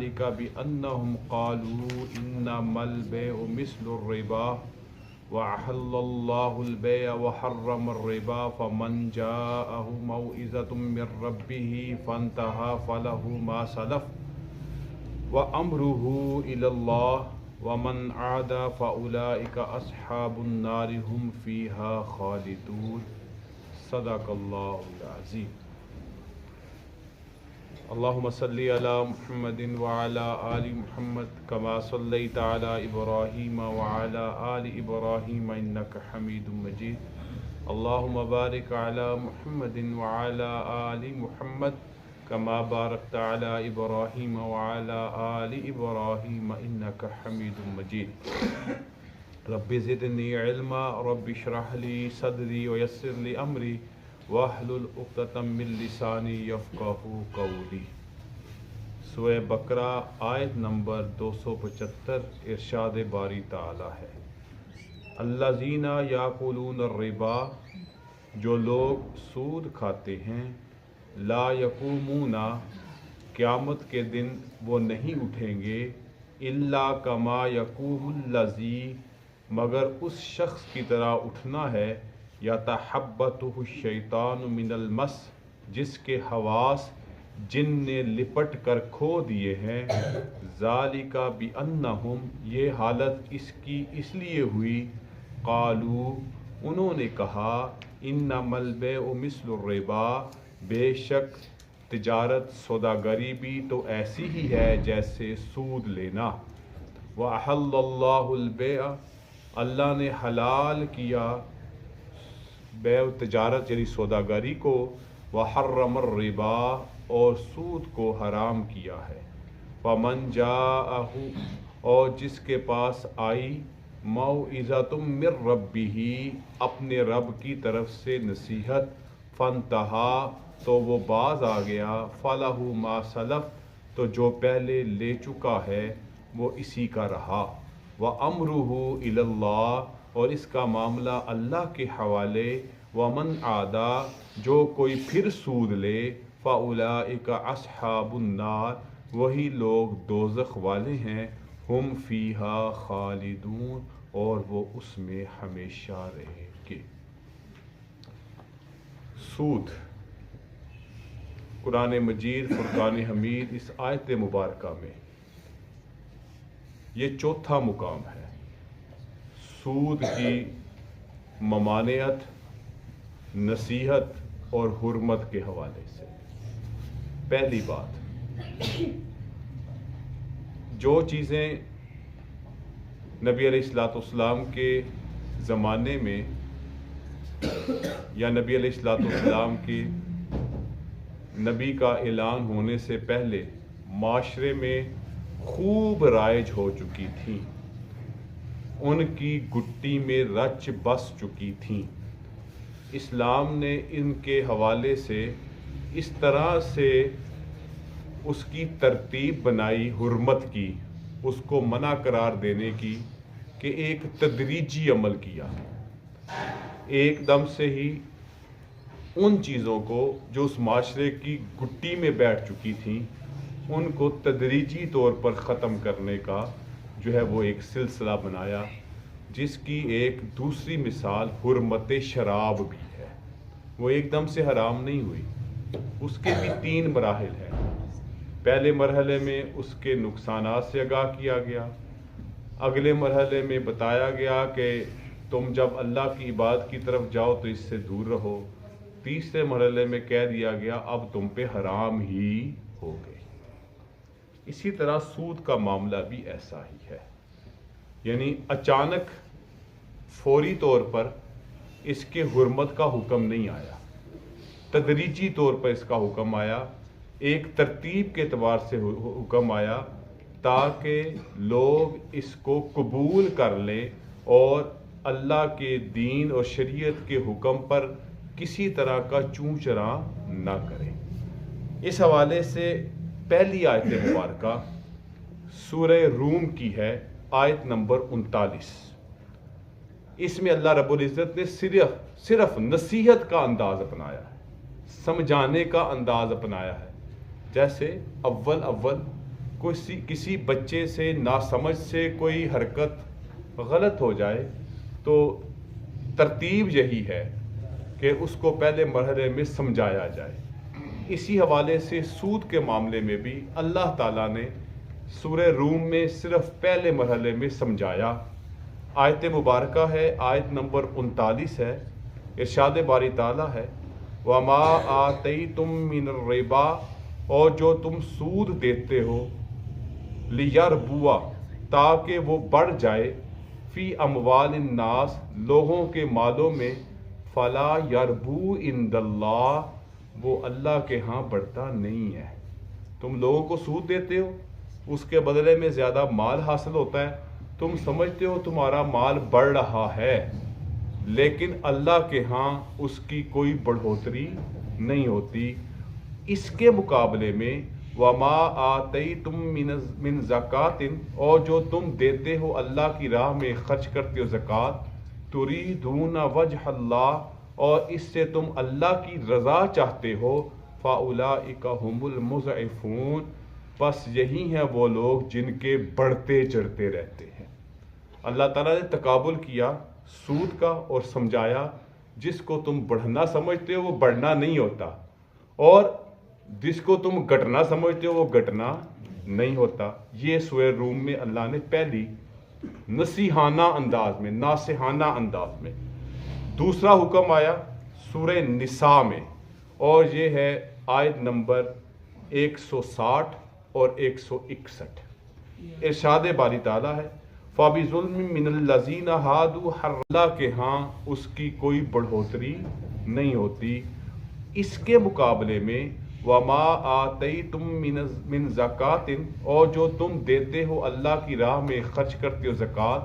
ذلك بأنهم قالوا إنما البيع مثل الربا وأحل الله البيع وحرم الربا فمن جاءه موعظة من ربه فانتهى فله ما سلف وأمره إلى الله ومن عاد فأولئك أصحاب النار هم فيها خالدون صدق الله العظيم. اللهم صل على محمد وعلى آل محمد كما صليت على إبراهيم وعلى آل إبراهيم إنك حميد مجيد اللهم بارك على محمد وعلى آل محمد كما باركت على إبراهيم وعلى آل إبراهيم إنك حميد مجيد رب زدني علما رب اشرح لي صدري ويسر لي أمري واحلل عقدۃ من لسانی یفقہوا قولی. سورہ بقرہ آیت نمبر 275 ارشاد باری تعالی ہے الذین یاکلون الربا، جو لوگ سود کھاتے ہیں، لا یقومون، قیامت کے دن وہ نہیں اٹھیں گے، الا کما یقوم الذی، مگر اس شخص کی طرح اٹھنا ہے، یتحبطہ الشیطان من المس، جس کے حواس جن نے لپٹ کر کھو دیے ہیں، ذالک بانہم، یہ حالت اس کی اس لیے ہوئی، قالو، انہوں نے کہا، انما البیع مثل الربا، بے شک تجارت سوداگری بھی تو ایسی ہی ہے جیسے سود لینا، وَأَحَلَّ اللَّهُ الْبَيْعَ، اللہ نے حلال کیا بیع تجارت یعنی سوداگری کو، وحرم الربا، اور سود کو حرام کیا ہے، فمن جاءہ، اور جس کے پاس آئی، موعظۃ من ربہ، اپنے رب کی طرف سے نصیحت، فانتہا، تو وہ باز آ گیا، فلہ ما سلف، تو جو پہلے لے چکا ہے وہ اسی کا رہا، وامرہ الی اللہ، اور اس کا معاملہ اللہ کے حوالے، ومن عادا، جو کوئی پھر سود لے، فاولئک اصحاب النار، وہی لوگ دوزخ والے ہیں، ہم فیہا خالدون، اور وہ اس میں ہمیشہ رہیں گے. سود، قرآن مجید فرقان حمید اس آیت مبارکہ میں یہ چوتھا مقام ہے سود کی ممانعت، نصیحت اور حرمت کے حوالے سے. پہلی بات، جو چیزیں نبی علیہ الصلوۃ والسلام کے زمانے میں یا نبی علیہ الصلوۃ والسلام کی نبی کا اعلان ہونے سے پہلے معاشرے میں خوب رائج ہو چکی تھیں، ان کی گٹی میں رچ بس چکی تھیں، اسلام نے ان کے حوالے سے اس طرح سے اس کی ترتیب بنائی، حرمت کی، اس کو منع قرار دینے کی، کہ ایک تدریجی عمل کیا، ایک دم سے ہی ان چیزوں کو جو اس معاشرے کی گٹی میں بیٹھ چکی تھیں ان کو تدریجی طور پر ختم کرنے کا جو ہے وہ ایک سلسلہ بنایا، جس کی ایک دوسری مثال حرمت شراب بھی ہے. وہ ایک دم سے حرام نہیں ہوئی، اس کے بھی 3 مراحل ہیں. پہلے مرحلے میں اس کے نقصانات سے آگاہ کیا گیا، اگلے مرحلے میں بتایا گیا کہ تم جب اللہ کی عبادت کی طرف جاؤ تو اس سے دور رہو، تیسرے مرحلے میں کہہ دیا گیا اب تم پہ حرام ہی ہو گئے. اسی طرح سود کا معاملہ بھی ایسا ہی ہے، یعنی اچانک فوری طور پر اس کے حرمت کا حکم نہیں آیا، تدریجی طور پر اس کا حکم آیا، ایک ترتیب کے اعتبار سے حکم آیا تاکہ لوگ اس کو قبول کر لیں اور اللہ کے دین اور شریعت کے حکم پر کسی طرح کا چوں چراں نہ کریں. اس حوالے سے پہلی آیت مبارکہ سورہ روم کی ہے، آیت نمبر 39. اس میں اللہ رب العزت نے صرف نصیحت کا انداز اپنایا ہے، سمجھانے کا انداز اپنایا ہے. جیسے اول کسی بچے سے ناسمجھ سے کوئی حرکت غلط ہو جائے تو ترتیب یہی ہے کہ اس کو پہلے مرحلے میں سمجھایا جائے۔ اسی حوالے سے سود کے معاملے میں بھی اللہ تعالیٰ نے سورہ روم میں صرف پہلے مرحلے میں سمجھایا۔ آیت مبارکہ ہے، آیت نمبر 39 ہے، ارشاد باری تعالیٰ ہے وَمَا آتَيْتُم مِّنَ الرِّبَا، اور جو تم سود دیتے ہو لِيَرْبُوَ، تاکہ وہ بڑھ جائے، فی اموال الناس، لوگوں کے مالوں میں، فلا یربو عند اللہ، وہ اللہ کے ہاں بڑھتا نہیں ہے۔ تم لوگوں کو سود دیتے ہو، اس کے بدلے میں زیادہ مال حاصل ہوتا ہے، تم سمجھتے ہو تمہارا مال بڑھ رہا ہے، لیکن اللہ کے ہاں اس کی کوئی بڑھوتری نہیں ہوتی۔ اس کے مقابلے میں وَمَا آتَيْتُم مِّن زَكَاةٍ، اور جو تم دیتے ہو اللہ کی راہ میں خرچ کرتے ہو زکوٰۃ، تُرِيدُونَ وَجْهَ اللَّهِ، اور اس سے تم اللہ کی رضا چاہتے ہو، فَأُولَٰئِكَ هُمُ الْمُضْعِفُونَ، بس یہی ہیں وہ لوگ جن کے بڑھتے چڑھتے رہتے ہیں۔ اللہ تعالیٰ نے تقابل کیا سود کا اور سمجھایا جس کو تم بڑھنا سمجھتے ہو وہ بڑھنا نہیں ہوتا، اور جس کو تم گھٹنا سمجھتے ہو وہ گھٹنا نہیں ہوتا۔ یہ سورہ روم میں اللہ نے پہلی نصیحانہ انداز میں، ناصحانہ انداز میں۔ دوسرا حکم آیا سورہ نساء میں، اور یہ ہے آیت نمبر 160 اور 161۔ ارشاد باری تعالیٰ ہے فَبِظُلْمٍ مِّنَ الَّذِينَ هَادُوا حَرَّمْنَا، اللہ کے ہاں اس کی کوئی بڑھوتری نہیں ہوتی۔ اس کے مقابلے میں وَمَا آتَيْتُم مِّن زَكَاةٍ، اور جو تم دیتے ہو اللہ کی راہ میں خرچ کرتے ہو زکوٰۃ،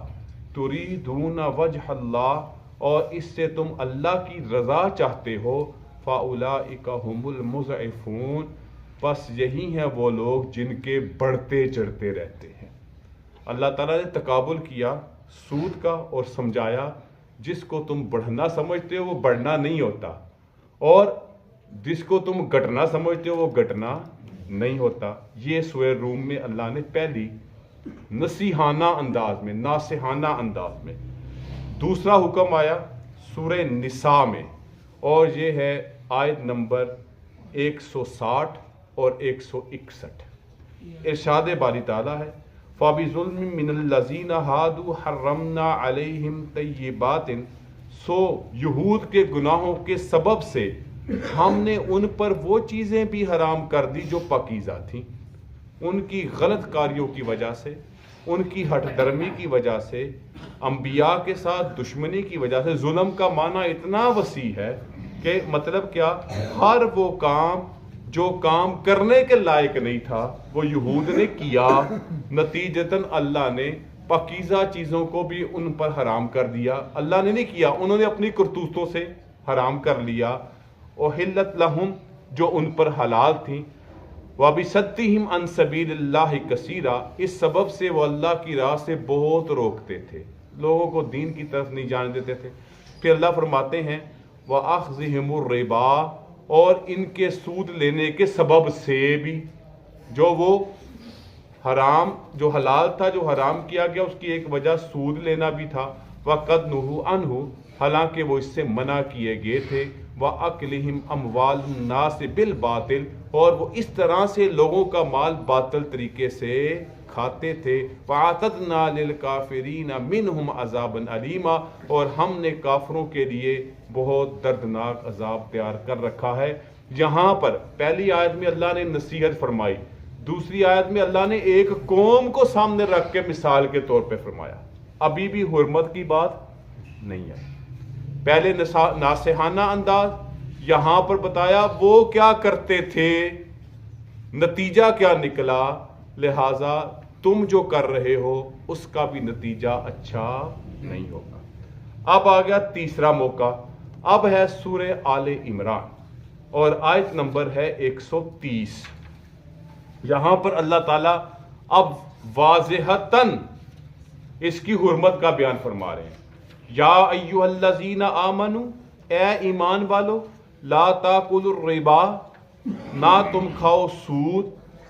تُرِيدُونَ وَجْهَ اللَّهِ، اور اس سے تم اللہ کی رضا چاہتے ہو، فَأُولَٰئِكَ هُمُ الْمُضْعِفُونَ، بس یہی ہیں وہ لوگ جن کے بڑھتے چڑھتے رہتے ہیں۔ اللہ تعالیٰ نے تقابل کیا سود کا اور سمجھایا جس کو تم بڑھنا سمجھتے ہو وہ بڑھنا نہیں ہوتا، اور جس کو تم گھٹنا سمجھتے ہو وہ گھٹنا نہیں ہوتا۔ یہ سورہ روم میں اللہ نے پہلی نصیحانہ انداز میں، ناصحانہ انداز میں۔ دوسرا حکم آیا سورہ نساء میں، اور یہ ہے آیت نمبر 160 اور 161۔ ارشاد باری تعالیٰ ہے فَبِظُلْمٍ مِّنَ الَّذِينَ هَادُوا حَرَّمْنَا عَلَيْهِمْ طَيِّبَاتٍ، سو یہود کے گناہوں کے سبب سے ہم نے ان پر وہ چیزیں بھی حرام کر دی جو پاکیزہ تھیں۔ ان کی غلط کاریوں کی وجہ سے، ان کی ہٹ درمی کی وجہ سے، انبیاء کے ساتھ دشمنی کی وجہ سے، ظلم کا معنی اتنا وسیع ہے کہ مطلب کیا، ہر وہ کام جو کام کرنے کے لائق نہیں تھا وہ یہود نے کیا، نتیجتاً اللہ نے پاکیزہ چیزوں کو بھی ان پر حرام کر دیا۔ اللہ نے نہیں کیا، انہوں نے اپنی کرتوتوں سے حرام کر لیا۔ احلت لہم، جو ان پر حلال تھیں، وبصدہم عن سبیل اللہ کثیرا، اس سبب سے وہ اللہ کی راہ سے بہت روکتے تھے، لوگوں کو دین کی طرف نہیں جانے دیتے تھے۔ پھر اللہ فرماتے ہیں وَأَخْذِهِمُ الرِّبَا، اور ان کے سود لینے کے سبب سے بھی، جو وہ حرام، جو حلال تھا جو حرام کیا گیا، اس کی ایک وجہ سود لینا بھی تھا۔ وَقَدْ نُهُوا عَنْهُ، حالانکہ وہ اس سے منع کیے گئے تھے۔ وَأَكْلِهِمْ أَمْوَالُ النَّاسِ بِالْبَاطِلِ، اور وہ اس طرح سے لوگوں کا مال باطل طریقے سے کھاتے تھے۔ وَأَعْتَدْنَا لِلْكَافِرِينَ مِنْهُمْ عَذَابًا أَلِيمًا، اور ہم نے کافروں کے لیے بہت دردناک عذاب تیار کر رکھا ہے۔ یہاں پر پہلی آیت میں اللہ نے نصیحت فرمائی، دوسری آیت میں اللہ نے ایک قوم کو سامنے رکھ کے مثال کے طور پہ فرمایا۔ ابھی بھی حرمت کی بات نہیں ہے، پہلے ناصحانہ انداز، یہاں پر بتایا وہ کیا کرتے تھے، نتیجہ کیا نکلا، لہٰذا تم جو کر رہے ہو اس کا بھی نتیجہ اچھا نہیں ہوگا۔ اب آ گیا تیسرا موقع، اب ہے سورہ آل عمران اور آیت نمبر ہے 130۔ یہاں پر اللہ تعالیٰ اب واضحتاً اس کی حرمت کا بیان فرما رہے ہیں۔ یا ایھا الذین آمنوا، اے ایمان والو، لا تاکلوا الربا، نہ تم کھاؤ سود،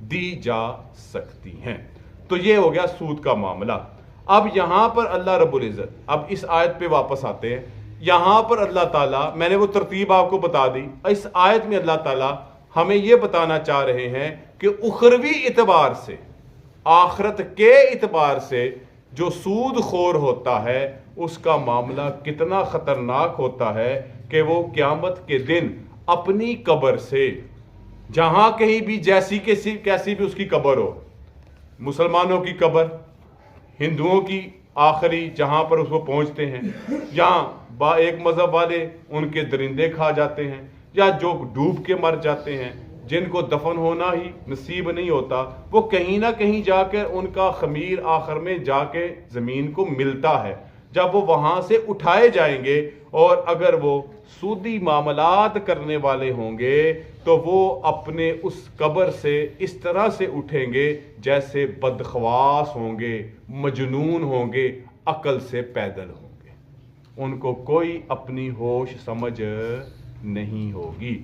دی جا سکتی ہیں۔ تو یہ ہو گیا سود کا معاملہ۔ اب یہاں پر اللہ رب العزت، اب اس آیت پہ واپس آتے ہیں۔ یہاں پر اللہ تعالیٰ، میں نے وہ ترتیب آپ کو بتا دی، اس آیت میں اللہ تعالیٰ ہمیں یہ بتانا چاہ رہے ہیں کہ اخروی اعتبار سے، آخرت کے اعتبار سے جو سود خور ہوتا ہے اس کا معاملہ کتنا خطرناک ہوتا ہے کہ وہ قیامت کے دن اپنی قبر سے، جہاں کہیں بھی جیسی کیسی بھی اس کی قبر ہو، مسلمانوں کی قبر، ہندوؤں کی آخری جہاں پر اس کو پہنچتے ہیں، جہاں ایک مذہب والے ان کے درندے کھا جاتے ہیں، یا جو ڈوب کے مر جاتے ہیں، جن کو دفن ہونا ہی نصیب نہیں ہوتا، وہ کہیں نہ کہیں جا کر ان کا خمیر آخر میں جا کے زمین کو ملتا ہے۔ جب وہ وہاں سے اٹھائے جائیں گے اور اگر وہ سودی معاملات کرنے والے ہوں گے تو وہ اپنے اس قبر سے اس طرح سے اٹھیں گے جیسے بدخواس ہوں گے، مجنون ہوں گے، عقل سے پیدل ہوں گے، ان کو کوئی اپنی ہوش سمجھ نہیں ہوگی۔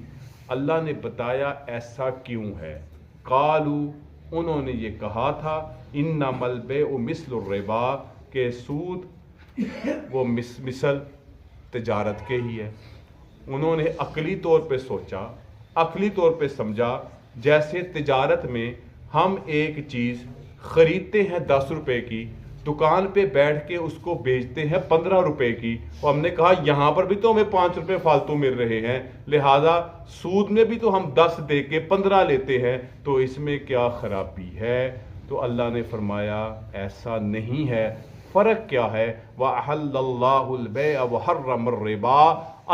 اللہ نے بتایا ایسا کیوں ہے۔ قالو، انہوں نے یہ کہا تھا، انما البیع مثل الربا، کہ سود وہ مثل تجارت کے ہی ہے۔ انہوں نے عقلی طور پہ سوچا، عقلی طور پہ سمجھا، جیسے تجارت میں ہم ایک چیز خریدتے ہیں 10 روپے کی، دکان پہ بیٹھ کے اس کو بیچتے ہیں 15 روپے کی، اور ہم نے کہا یہاں پر بھی تو ہمیں 5 روپے فالتو مل رہے ہیں، لہذا سود میں بھی تو ہم 10 دے کے 15 لیتے ہیں، تو اس میں کیا خرابی ہے؟ تو اللہ نے فرمایا ایسا نہیں ہے۔ فرق کیا ہے؟ وَأَحَلَّ اللَّهُ الْبَيْعَ وَحَرَّمَ الرِّبَا،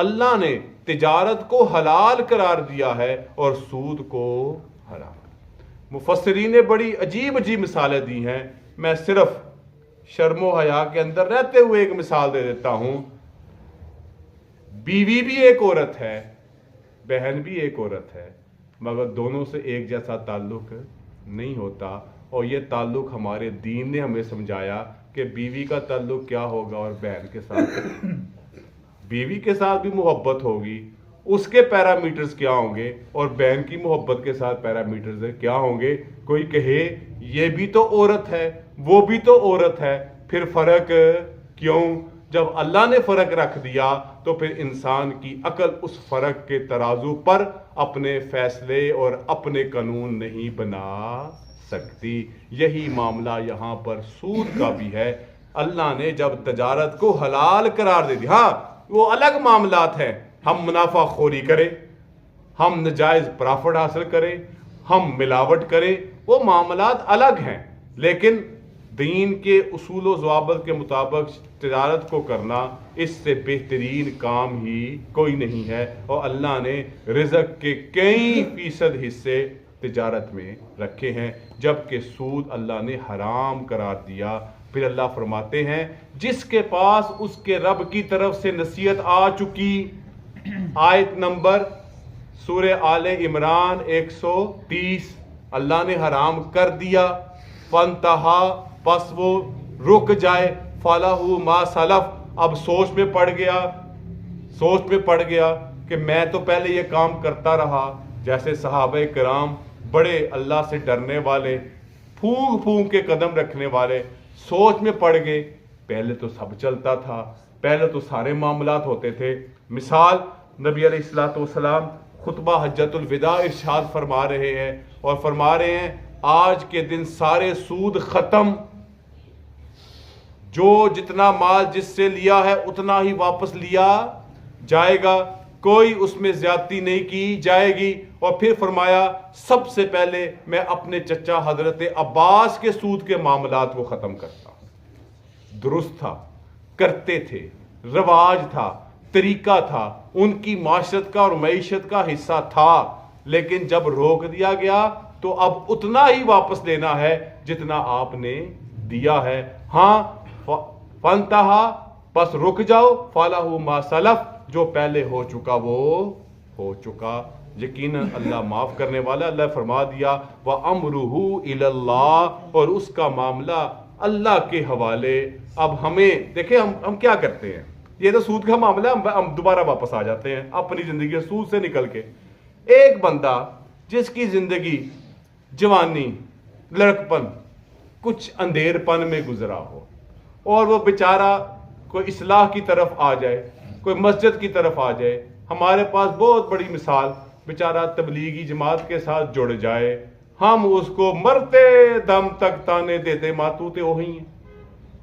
اللہ نے تجارت کو حلال قرار دیا ہے اور سود کو حرام۔ مفسرین نے بڑی عجیب عجیب مثالیں دی ہیں، میں صرف شرم و حیا کے اندر رہتے ہوئے ایک مثال دے دیتا ہوں۔ بیوی بھی ایک عورت ہے، بہن بھی ایک عورت ہے، مگر دونوں سے ایک جیسا تعلق نہیں ہوتا، اور یہ تعلق ہمارے دین نے ہمیں سمجھایا کہ بیوی کا تعلق کیا ہوگا اور بہن کے ساتھ، بیوی کے ساتھ بھی محبت ہوگی، اس کے پیرامیٹرز کیا ہوں گے، اور بہن کی محبت کے ساتھ پیرامیٹرز کیا ہوں گے۔ کوئی کہے یہ بھی تو عورت ہے، وہ بھی تو عورت ہے، پھر فرق کیوں؟ جب اللہ نے فرق رکھ دیا تو پھر انسان کی عقل اس فرق کے ترازو پر اپنے فیصلے اور اپنے قانون نہیں بنا سکتی۔ یہی معاملہ یہاں پر سود کا بھی ہے۔ اللہ نے جب تجارت کو حلال قرار دے دیا، ہاں وہ الگ معاملات ہیں، ہم منافع خوری کریں، ہم نجائز پرافٹ حاصل کریں، ہم ملاوٹ کریں، وہ معاملات الگ ہیں، لیکن دین کے اصول و ضوابط کے مطابق تجارت کو کرنا اس سے بہترین کام ہی کوئی نہیں ہے، اور اللہ نے رزق کے کئی فیصد حصے تجارت میں رکھے ہیں، جبکہ سود اللہ نے حرام قرار دیا۔ پھر اللہ فرماتے ہیں جس کے پاس اس کے رب کی طرف سے نصیحت آ چکی، آیت نمبر سورہ آل عمران 130، اللہ نے حرام کر دیا، فانتہا، پس وہ رک جائے، فَلَهُ مَا سَلَف، اب سوچ میں پڑ گیا کہ میں تو پہلے یہ کام کرتا رہا، جیسے صحابہ کرام بڑے اللہ سے ڈرنے والے، پھونک پھونک کے قدم رکھنے والے، سوچ میں پڑ گئے، پہلے تو سب چلتا تھا، پہلے تو سارے معاملات ہوتے تھے۔ مثال نبی علیہ الصلوۃ والسلام خطبہ حجۃ الوداع ارشاد فرما رہے ہیں، اور فرما رہے ہیں آج کے دن سارے سود ختم، جو جتنا مال جس سے لیا ہے اتنا ہی واپس لیا جائے گا، کوئی اس میں زیادتی نہیں کی جائے گی۔ اور پھر فرمایا سب سے پہلے میں اپنے چچا حضرت عباس کے سود کے معاملات کو ختم کرتا ہوں۔ درست تھا، کرتے تھے، رواج تھا، طریقہ تھا، ان کی معاشرت کا اور معیشت کا حصہ تھا، لیکن جب روک دیا گیا تو اب اتنا ہی واپس لینا ہے جتنا آپ نے دیا ہے۔ ہاں فانتہا، پس رک جاؤ، فَلَهُ مَا سَلَف، جو پہلے ہو چکا وہ ہو چکا۔ یقیناً اللہ معاف کرنے والا۔ اللہ فرما دیا وَأَمْرُهُ إِلَى اللَّهِ، اور اس کا معاملہ اللہ کے حوالے۔ اب ہمیں دیکھیں ہم کیا کرتے ہیں، یہ تو سود کا معاملہ، ہم دوبارہ واپس آ جاتے ہیں اپنی زندگی سود سے نکل کے۔ ایک بندہ جس کی زندگی جوانی، لڑکپن کچھ اندھیر پن میں گزرا ہو اور وہ بیچارہ کوئی اصلاح کی طرف آ جائے، کوئی مسجد کی طرف آ جائے. ہمارے پاس بہت بڑی مثال، بیچارہ تبلیغی جماعت کے ساتھ جڑ جائے، ہم اس کو مرتے دم تک تانے دیتے ماتوتے وہی ہیں.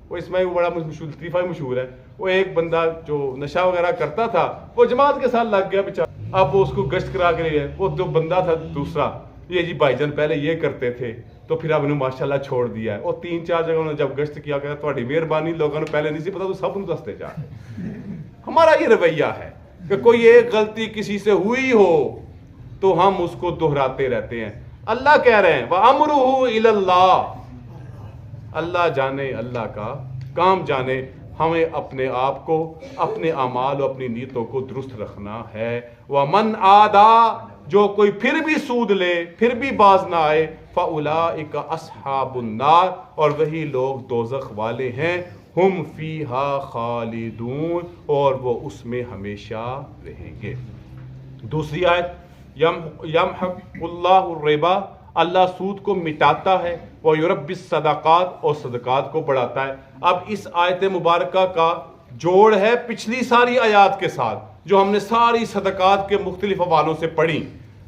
وہ اس میں بڑا لطیفہ مشہور ہے، وہ ایک بندہ جو نشہ وغیرہ کرتا تھا وہ جماعت کے ساتھ لگ گیا بیچارہ. اب وہ اس کو گشت کرا کے لے، وہ جو بندہ تھا دوسرا، یہ جی بھائی جان پہلے یہ کرتے تھے تو پھر اب انہوں ماشاءاللہ چھوڑ دیا ہے. اور 3-4 جگہ انہوں نے جب گشت کیا کہ تھوڑی مہربانی، لوگوں نے پہلے نہیں سی پتا تو سب انہوں دستے جا رہے. ہمارا یہ رویہ ہے کہ کوئی ایک غلطی کسی سے ہوئی ہو تو ہم اس کو دہراتے رہتے ہیں. اللہ کہہ رہے ہیں وَأَمْرُهُ إِلَى اللَّهِ، اللہ جانے، اللہ کا کام جانے. ہمیں اپنے آپ کو، اپنے اعمال و اپنی نیتوں کو درست رکھنا ہے. وَمَنْ عَادَا، جو کوئی پھر بھی سود لے، پھر بھی باز نہ آئے، فَأُولَٰئِكَ أَصْحَابُ النَّارِ، اور وہی لوگ دوزخ والے ہیں. ہم فیہا خالدون، اور وہ اس میں ہمیشہ رہیں گے. دوسری آیت یمحق اللہ الربا، اللہ سود کو مٹاتا ہے، وَيُرَبِّ الصَّدَقَاتِ، اور صدقات کو بڑھاتا ہے. اب اس آیت مبارکہ کا جوڑ ہے پچھلی ساری آیات کے ساتھ جو ہم نے ساری صدقات کے مختلف حوالوں سے پڑھی.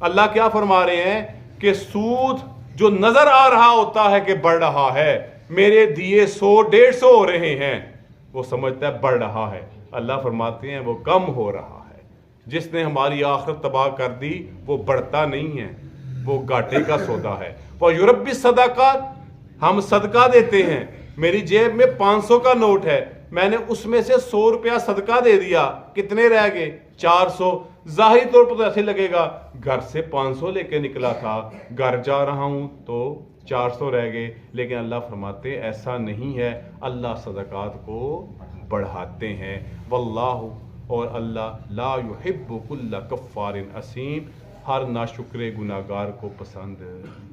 اللہ کیا فرما رہے ہیں کہ سود جو نظر آ رہا ہوتا ہے کہ بڑھ رہا ہے، میرے دیے 100-150 ہو رہے ہیں، وہ سمجھتا ہے بڑھ رہا ہے. اللہ فرماتے ہیں وہ کم ہو رہا ہے. جس نے ہماری آخرت تباہ کر دی وہ بڑھتا نہیں ہے، وہ گھاٹے کا سودا ہے. وَيُرَبِّ الصَّدَقَاتِ، ہم صدقہ دیتے ہیں. میری جیب میں 500 کا نوٹ ہے، میں نے اس میں سے 100 روپیہ صدقہ دے دیا، کتنے رہ گئے؟ 400. ظاہری طور پر تو ایسے لگے گا گھر سے 500 لے کے نکلا تھا، گھر جا رہا ہوں تو 400 رہ گئے. لیکن اللہ فرماتے ایسا نہیں ہے، اللہ صدقات کو بڑھاتے ہیں. واللہ، اور اللہ لا یحب کل کفار اسیم، ہر ناشکر گناہگار کو پسند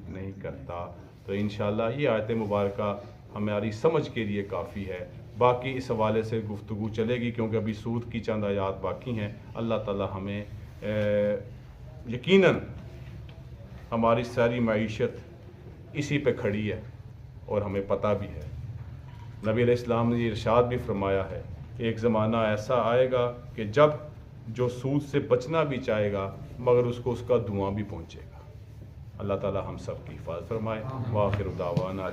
نہیں کرتا. تو انشاءاللہ یہ آیت مبارکہ ہماری سمجھ کے لیے کافی ہے. باقی اس حوالے سے گفتگو چلے گی کیونکہ ابھی سود کی چند آیات باقی ہیں. اللہ تعالی ہمیں یقیناً ہماری ساری معیشت اسی پہ کھڑی ہے اور ہمیں پتہ بھی ہے. نبی علیہ السلام نے یہ ارشاد بھی فرمایا ہے، ایک زمانہ ایسا آئے گا کہ جب جو سود سے بچنا بھی چاہے گا مگر اس کو اس کا دھواں بھی پہنچے گا. اللہ تعالی ہم سب کی حفاظت فرمائے. وآخر دعوانا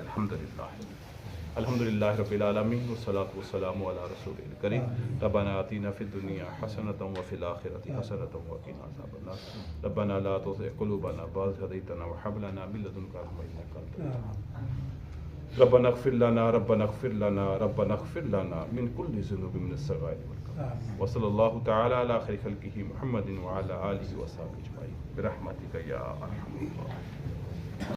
الحمدللہ رب العالمین، والصلاة والسلام علی رسول الکریم. ربنا آتنا فی الدنیا حسنۃ وفی الآخرۃ حسنۃ وقنا عذاب النار. ربنا لا تزغ قلوبنا بعد إذ هديتنا وهب لنا من لدنک رحمۃ إنک أنت الوهاب. ربنا اغفر لنا ربنا اغفر لنا ربنا اغفر لنا من كل ذنوب من الصغائر والكبائر. وصلی اللہ تعالی علی خیر خلقہ محمد وعلی آلہ وصحبہ اجمعین برحمتک یا ارحم الراحمین.